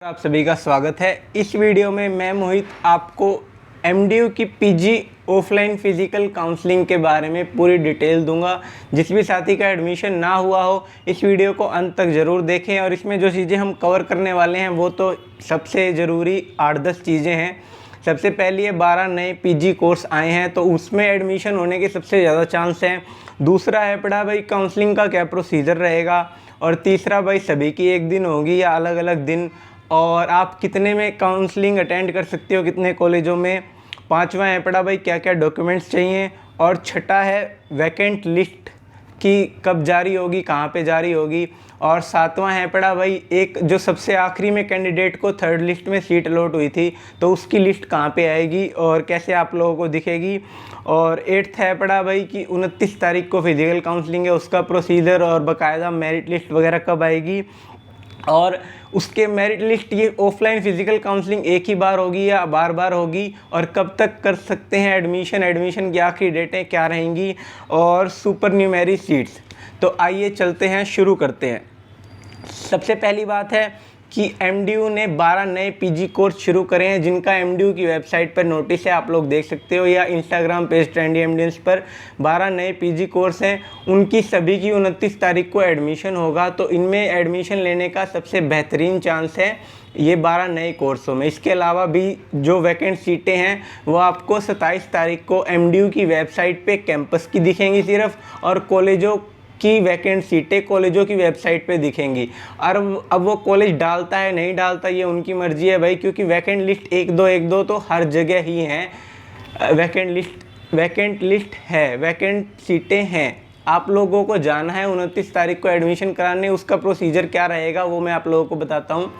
आप सभी का स्वागत है। इस वीडियो में मैं मोहित आपको एमडीयू की पीजी ऑफलाइन फिजिकल काउंसलिंग के बारे में पूरी डिटेल दूंगा। जिस भी साथी का एडमिशन ना हुआ हो इस वीडियो को अंत तक ज़रूर देखें। और इसमें जो चीज़ें हम कवर करने वाले हैं वो तो सबसे ज़रूरी 8-10 चीज़ें हैं। सबसे पहले ये 12 नए पीजी कोर्स आए हैं तो उसमें एडमिशन होने के सबसे ज़्यादा चांस हैं। दूसरा है पड़ा भाई काउंसलिंग का क्या प्रोसीजर रहेगा। और तीसरा भाई सभी की एक दिन होगी या अलग अलग दिन, और आप कितने में काउंसलिंग अटेंड कर सकते हो, कितने कॉलेजों में। पांचवा है पड़ा भाई क्या क्या डॉक्यूमेंट्स चाहिए। और छठा है वैकेंट लिस्ट की कब जारी होगी, कहाँ पे जारी होगी। और सातवां है पड़ा भाई एक जो सबसे आखिरी में कैंडिडेट को थर्ड लिस्ट में सीट अलॉट हुई थी तो उसकी लिस्ट कहाँ पे आएगी और कैसे आप लोगों को दिखेगी। और एट्थ है पड़ा भाई कि 29 तारीख को फिजिकल काउंसलिंग है, उसका प्रोसीजर और बाकायदा मेरिट लिस्ट वगैरह कब आएगी। और उसके मेरिट लिस्ट ये ऑफलाइन फिजिकल काउंसलिंग एक ही बार होगी या बार बार होगी, और कब तक कर सकते हैं एडमिशन की आखिरी डेटें क्या रहेंगी, और सुपर न्यूमेरी सीट्स। तो आइए चलते हैं, शुरू करते हैं। सबसे पहली बात है कि एमडीयू ने 12 नए पीजी कोर्स शुरू करे हैं जिनका एमडीयू की वेबसाइट पर नोटिस है, आप लोग देख सकते हो, या इंस्टाग्राम पेज ट्रेंडी एमडीएस पर 12 नए पीजी कोर्स हैं। उनकी सभी की 29 तारीख को एडमिशन होगा। तो इनमें एडमिशन लेने का सबसे बेहतरीन चांस है ये 12 नए कोर्सों में। इसके अलावा भी जो वैकेंट सीटें हैं वो आपको 27 तारीख को एमडीयू की वेबसाइट पे कैंपस की दिखेंगी सिर्फ, और कॉलेजों की वैकेंट सीटें कॉलेजों की वेबसाइट पे दिखेंगी। और अब वो कॉलेज डालता है नहीं डालता ये उनकी मर्जी है भाई, क्योंकि वैकेंट लिस्ट 1-2 तो हर जगह ही हैं। वैकेंट लिस्ट है, वैकेंट सीटें हैं। आप लोगों को जाना है 29 तारीख को एडमिशन कराने। उसका प्रोसीजर क्या रहेगा वो मैं आप लोगों को बताता हूँ।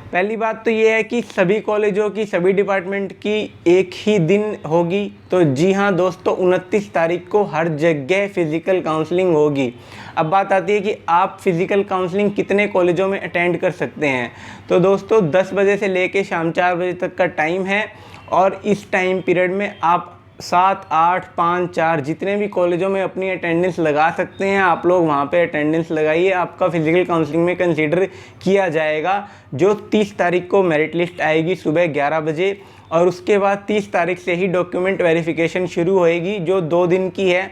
पहली बात तो ये है कि सभी कॉलेजों की सभी डिपार्टमेंट की एक ही दिन होगी। तो जी हाँ दोस्तों, 29 तारीख को हर जगह फिज़िकल काउंसलिंग होगी। अब बात आती है कि आप फिज़िकल काउंसलिंग कितने कॉलेजों में अटेंड कर सकते हैं। तो दोस्तों 10 बजे से लेके शाम 4 बजे तक का टाइम है, और इस टाइम पीरियड में आप 7, 8, 5, 4 जितने भी कॉलेजों में अपनी अटेंडेंस लगा सकते हैं आप लोग वहाँ पे अटेंडेंस लगाइए। आपका फिजिकल काउंसलिंग में कंसीडर किया जाएगा। जो 30 तारीख को मेरिट लिस्ट आएगी सुबह 11 बजे, और उसके बाद 30 तारीख से ही डॉक्यूमेंट वेरिफिकेशन शुरू होएगी जो 2 दिन की है।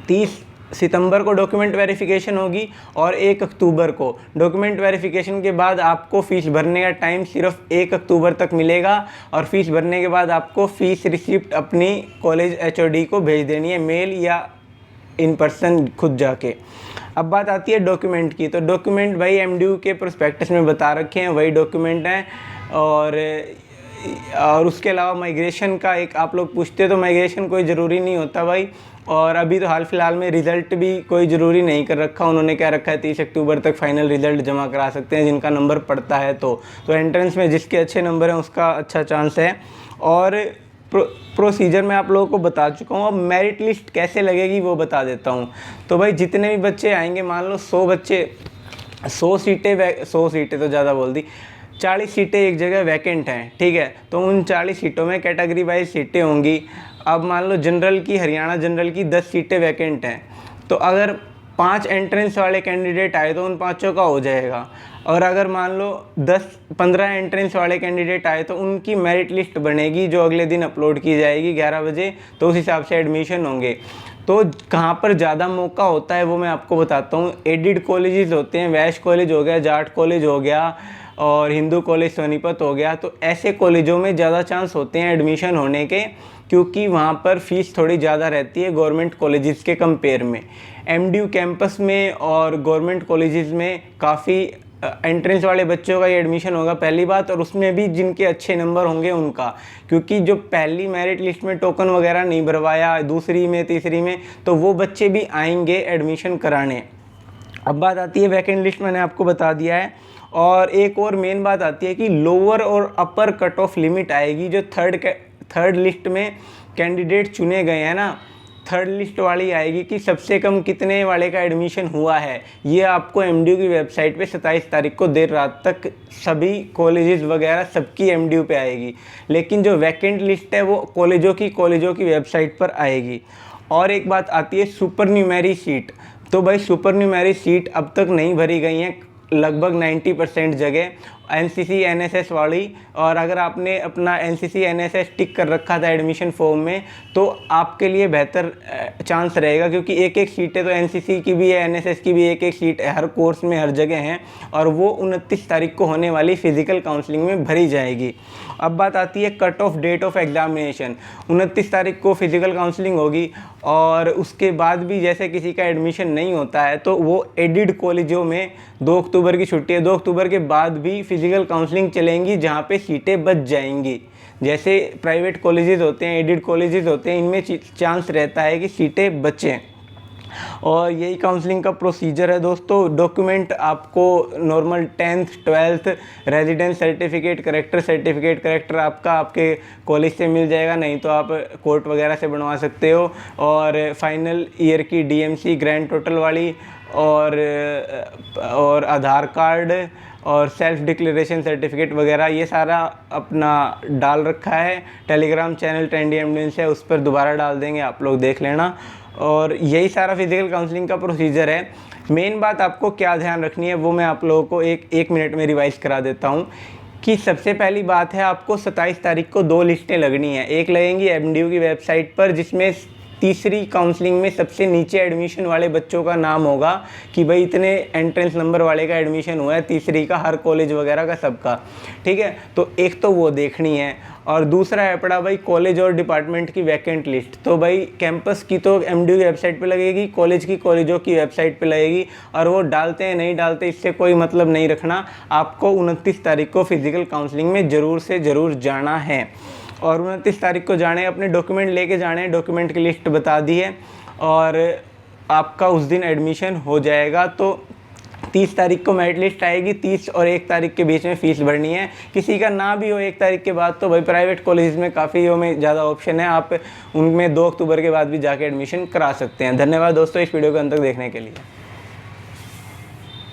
30 सितंबर को डॉक्यूमेंट वेरिफिकेशन होगी और 1 अक्टूबर को। डॉक्यूमेंट वेरिफिकेशन के बाद आपको फ़ीस भरने का टाइम सिर्फ 1 अक्टूबर तक मिलेगा, और फीस भरने के बाद आपको फ़ीस रिसिप्ट अपनी कॉलेज एचओडी को भेज देनी है, मेल या इन पर्सन खुद जाके। अब बात आती है डॉक्यूमेंट की। तो डॉक्यूमेंट भाई एमडीयू के प्रोस्पेक्टस में बता रखे हैं वही डॉक्यूमेंट हैं। और उसके अलावा माइग्रेशन का एक आप लोग पूछते हो, तो माइग्रेशन कोई ज़रूरी नहीं होता भाई। और अभी तो हाल फिलहाल में रिज़ल्ट भी कोई ज़रूरी नहीं कर रखा। उन्होंने क्या रखा है 30 अक्टूबर तक फाइनल रिज़ल्ट जमा करा सकते हैं जिनका नंबर पड़ता है। तो एंट्रेंस में जिसके अच्छे नंबर हैं उसका अच्छा चांस है। और प्रोसीजर मैं आप लोगों को बता चुका हूँ। अब मेरिट लिस्ट कैसे लगेगी वो बता देता हूँ। तो भाई जितने भी बच्चे आएंगे, मान लो 100 बच्चे, 100 सीटें तो ज़्यादा बोल दी, 40 सीटें एक जगह वैकेंट हैं, ठीक है। तो उन 40 सीटों में कैटेगरी वाइज सीटें होंगी। अब मान लो जनरल की, हरियाणा जनरल की 10 सीटें वैकेंट हैं, तो अगर 5 एंट्रेंस वाले कैंडिडेट आए तो उन 5 का हो जाएगा। और अगर मान लो 10-15 एंट्रेंस वाले कैंडिडेट आए तो उनकी मेरिट लिस्ट बनेगी जो अगले दिन अपलोड की जाएगी 11 बजे। तो उस हिसाब से एडमिशन होंगे। तो कहाँ पर ज़्यादा मौका होता है वो मैं आपको बताता हूँ। एडिड कॉलेजेस होते हैं, वैश कॉलेज हो गया, जाट कॉलेज हो गया, और हिंदू कॉलेज सोनीपत हो गया। तो ऐसे कॉलेजों में ज़्यादा चांस होते हैं एडमिशन होने के, क्योंकि वहाँ पर फ़ीस थोड़ी ज़्यादा रहती है गवर्नमेंट कॉलेजेस के कंपेयर में। एमडीयू कैंपस में और गवर्नमेंट कॉलेजेस में काफ़ी एंट्रेंस वाले बच्चों का ये एडमिशन होगा पहली बात, और उसमें भी जिनके अच्छे नंबर होंगे उनका, क्योंकि जो पहली मेरिट लिस्ट में टोकन वगैरह नहीं भरवाया, दूसरी में, तीसरी में, तो वो बच्चे भी आएंगे एडमिशन कराने। अब बात आती है वैकेंट लिस्ट, मैंने आपको बता दिया है। और एक और मेन बात आती है कि लोअर और अपर कट ऑफ लिमिट आएगी। जो थर्ड लिस्ट में कैंडिडेट चुने गए हैं ना, थर्ड लिस्ट वाली आएगी कि सबसे कम कितने वाले का एडमिशन हुआ है। ये आपको एमडीयू की वेबसाइट पे 27 तारीख को देर रात तक सभी कॉलेजेस वगैरह सबकी एमडीयू पे आएगी। लेकिन जो वैकेंट लिस्ट है वो कॉलेजों की वेबसाइट पर आएगी। और एक बात आती है सुपर न्यूमेरी सीट। तो भाई सुपर न्यूमेरी सीट अब तक नहीं भरी गई हैं लगभग 90% जगह, एनसीसी एनएसएस वाली, और अगर आपने अपना एनसीसी एनएसएस टिक कर रखा था एडमिशन फॉर्म में तो आपके लिए बेहतर चांस रहेगा, क्योंकि एक एक सीटें तो एनसीसी की भी है, एनएसएस की भी एक एक सीट हर कोर्स में हर जगह हैं, और वो 29 तारीख को होने वाली फ़िज़िकल काउंसलिंग में भरी जाएगी। अब बात आती है cut off date of examination. 29 तारीख को फ़िज़िकल काउंसलिंग होगी, और उसके बाद भी जैसे किसी का एडमिशन नहीं होता है तो वो एडिड कॉलेजों में 2 अक्टूबर की छुट्टी है, 2 अक्टूबर के बाद भी फ़िज़िकल काउंसलिंग चलेंगी जहाँ पे सीटें बच जाएंगी। जैसे प्राइवेट कॉलेजेस होते हैं, एडिड कॉलेजेस होते हैं, इनमें चांस रहता है कि सीटें बचें। और यही काउंसलिंग का प्रोसीजर है दोस्तों। डॉक्यूमेंट आपको normal 10th 12th residence certificate, character आपका आपके कॉलेज से मिल जाएगा, नहीं तो आप कोर्ट वगैरह से बनवा सकते हो। और फाइनल ईयर की डीएमसी ग्रैंड टोटल वाली, और आधार कार्ड और सेल्फ डिक्लेरेशन सर्टिफिकेट वगैरह ये सारा अपना डाल रखा है। टेलीग्राम चैनल ट्रेंडी एमडीएन है, उस पर दोबारा डाल देंगे, आप लोग देख लेना। और यही सारा फिजिकल काउंसलिंग का प्रोसीजर है। मेन बात आपको क्या ध्यान रखनी है वो मैं आप लोगों को एक मिनट में रिवाइज़ करा देता हूँ कि सबसे पहली बात है, आपको 27 तारीख को 2 लिस्टें लगनी है। एक लगेंगी एमडीयू की वेबसाइट पर, जिसमें तीसरी काउंसलिंग में सबसे नीचे एडमिशन वाले बच्चों का नाम होगा कि भाई इतने एंट्रेंस नंबर वाले का एडमिशन हुआ है, तीसरी का, हर कॉलेज वगैरह का सबका, ठीक है। तो एक तो वो देखनी है, और दूसरा है पड़ा भाई कॉलेज और डिपार्टमेंट की वैकेंट लिस्ट। तो भाई कैंपस की तो एमडीयू की वेबसाइट पे लगेगी, कॉलेज की कॉलेजों की वेबसाइट पे लगेगी, और वो डालते हैं नहीं डालते इससे कोई मतलब नहीं रखना। आपको 29 तारीख को फिजिकल काउंसलिंग में ज़रूर से ज़रूर जाना है, और 29 तारीख को जाने, अपने डॉक्यूमेंट लेके जाने, डॉक्यूमेंट की लिस्ट बता दी है, और आपका उस दिन एडमिशन हो जाएगा। तो 30 तारीख को मेरिट लिस्ट आएगी, 30 और 1 तारीख के बीच में फ़ीस भरनी है। किसी का ना भी हो 1 तारीख के बाद तो भाई प्राइवेट कॉलेज में काफ़ी में ज़्यादा ऑप्शन है, आप उनमें 2 अक्टूबर के बाद भी जाके एडमिशन करा सकते हैं। धन्यवाद दोस्तों इस वीडियो को अंत तक देखने के लिए।